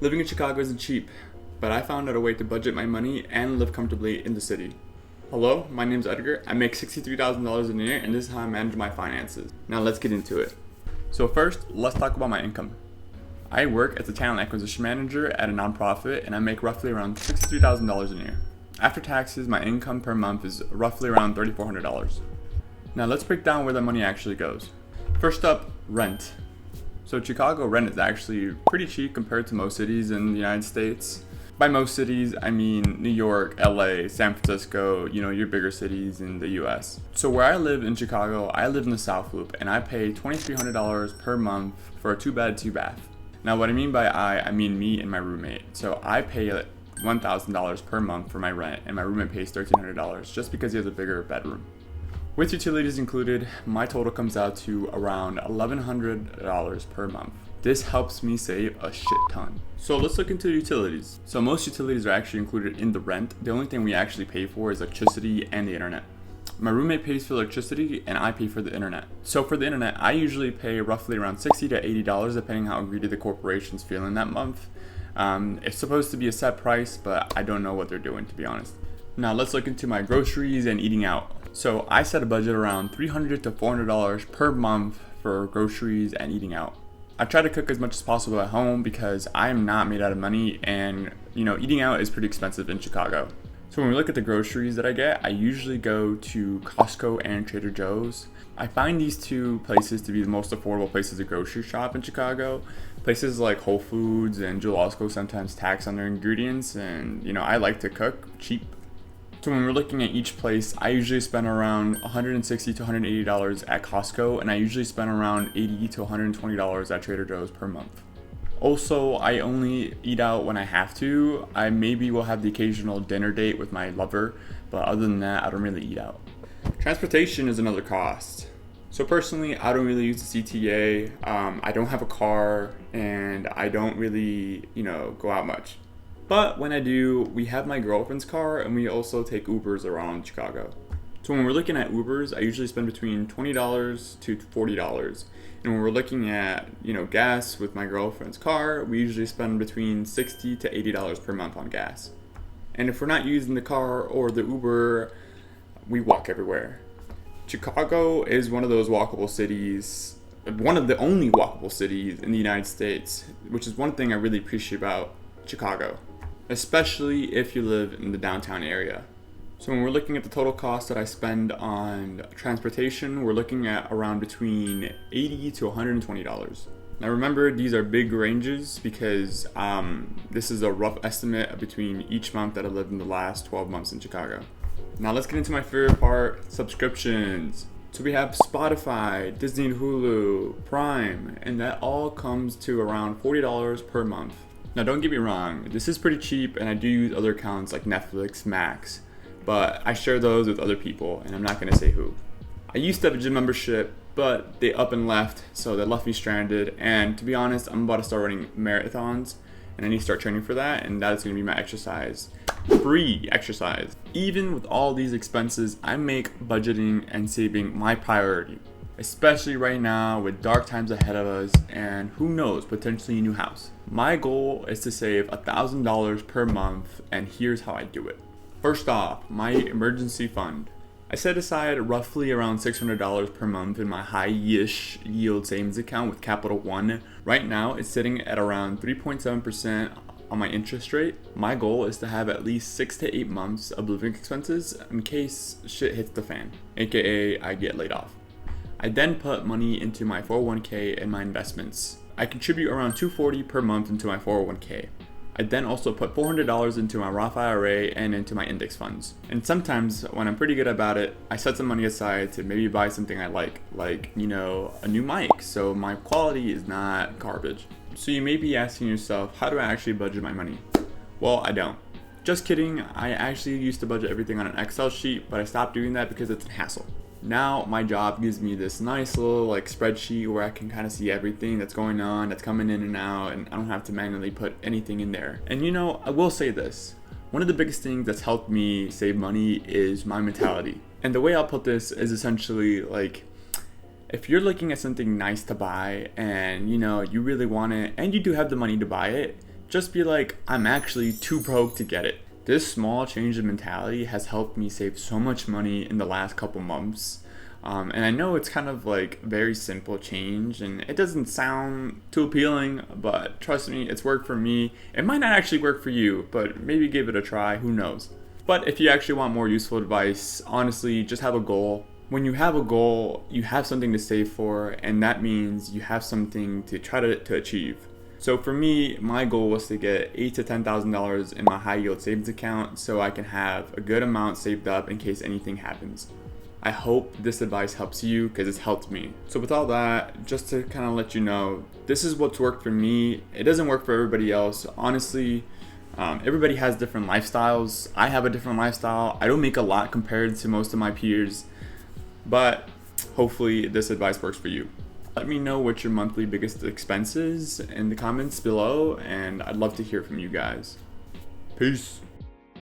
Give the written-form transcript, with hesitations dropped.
Living in Chicago isn't cheap, but I found out a way to budget my money and live comfortably in the city. Hello, my name's Edgar. I make $63,000 a year, and this is how I manage my finances. Now let's get into it. So first, let's talk about my income. I work as a talent acquisition manager at a nonprofit, and I make roughly around $63,000 a year. After taxes, my income per month is roughly around $3,400. Now let's break down where the money actually goes. First up, rent. So Chicago rent is actually pretty cheap compared to most cities in the United States. By most cities, I mean New York, LA, San Francisco, your bigger cities in the US. So where I live in Chicago, I live in the South Loop, and I pay $2,300 per month for a 2-bed, 2-bath. Now what I mean by I mean me and my roommate. So I pay $1,000 per month for my rent, and my roommate pays $1,300 just because he has a bigger bedroom. With utilities included, my total comes out to around $1,100 per month. This helps me save a shit ton. So let's look into utilities. So most utilities are actually included in the rent. The only thing we actually pay for is electricity and the internet. My roommate pays for electricity and I pay for the internet. So for the internet, I usually pay roughly around $60 to $80 depending how greedy the corporation's feeling that month. It's supposed to be a set price, but I don't know what they're doing, to be honest. Now let's look into my groceries and eating out. So I set a budget around $300 to $400 per month for groceries and eating out. I try to cook as much as possible at home because I am not made out of money, and eating out is pretty expensive in Chicago. So when we look at the groceries that I get, I usually go to Costco and Trader Joe's. I find these two places to be the most affordable places to grocery shop in Chicago. Places like Whole Foods and Jewel Osco sometimes tax on their ingredients, and I like to cook cheap. So when we're looking at each place, I usually spend around $160 to $180 at Costco, and I usually spend around $80 to $120 at Trader Joe's per month. Also, I only eat out when I have to. I maybe will have the occasional dinner date with my lover, but other than that, I don't really eat out. Transportation is another cost. So personally, I don't really use the CTA. I don't have a car, and I don't really, go out much. But when I do, we have my girlfriend's car, and we also take Ubers around Chicago. So when we're looking at Ubers, I usually spend between $20 to $40. And when we're looking at, gas with my girlfriend's car, we usually spend between $60 to $80 per month on gas. And if we're not using the car or the Uber, we walk everywhere. Chicago is one of those walkable cities, one of the only walkable cities in the United States, which is one thing I really appreciate about Chicago, especially if you live in the downtown area. So when we're looking at the total cost that I spend on transportation, we're looking at around between $80 to $120. Now remember, these are big ranges because this is a rough estimate between each month that I lived in the last 12 months in Chicago. Now let's get into my favorite part, subscriptions. So we have Spotify, Disney and Hulu, Prime, and that all comes to around $40 per month. Now don't get me wrong, this is pretty cheap, and I do use other accounts like Netflix, Max, but I share those with other people, and I'm not going to say who. I used to have a gym membership, but they up and left, so they left me stranded, and to be honest, I'm about to start running marathons, and I need to start training for that, and that is going to be my exercise. Free exercise. Even with all these expenses, I make budgeting and saving my priority, especially right now with dark times ahead of us and who knows, potentially a new house. My goal is to save $1,000 per month, and here's how I do it. First off, my emergency fund. I set aside roughly around $600 per month in my high-ish yield savings account with Capital One. Right now, it's sitting at around 3.7% on my interest rate. My goal is to have at least 6 to 8 months of living expenses in case shit hits the fan, aka I get laid off. I then put money into my 401k and my investments. I contribute around $240 per month into my 401k. I then also put $400 into my Roth IRA and into my index funds. And sometimes, when I'm pretty good about it, I set some money aside to maybe buy something I like a new mic, so my quality is not garbage. So you may be asking yourself, how do I actually budget my money? Well, I don't. Just kidding, I actually used to budget everything on an Excel sheet, but I stopped doing that because it's a hassle. Now my job gives me this nice little spreadsheet where I can kind of see everything that's going on, that's coming in and out, and I don't have to manually put anything in there. And I will say this, one of the biggest things that's helped me save money is my mentality. And the way I'll put this is essentially if you're looking at something nice to buy and you really want it and you do have the money to buy it, just be like, I'm actually too broke to get it. This small change in mentality has helped me save so much money in the last couple months. And I know it's kind of like very simple change and it doesn't sound too appealing, but trust me, it's worked for me. It might not actually work for you, but maybe give it a try, who knows. But if you actually want more useful advice, honestly, just have a goal. When you have a goal, you have something to save for, and that means you have something to try to achieve. So for me, my goal was to get $8,000 to $10,000 in my high yield savings account so I can have a good amount saved up in case anything happens. I hope this advice helps you because it's helped me. So with all that, just to kind of let you know, this is what's worked for me. It doesn't work for everybody else. Honestly, everybody has different lifestyles. I have a different lifestyle. I don't make a lot compared to most of my peers, but hopefully this advice works for you. Let me know what your monthly biggest expense is in the comments below, and I'd love to hear from you guys. Peace.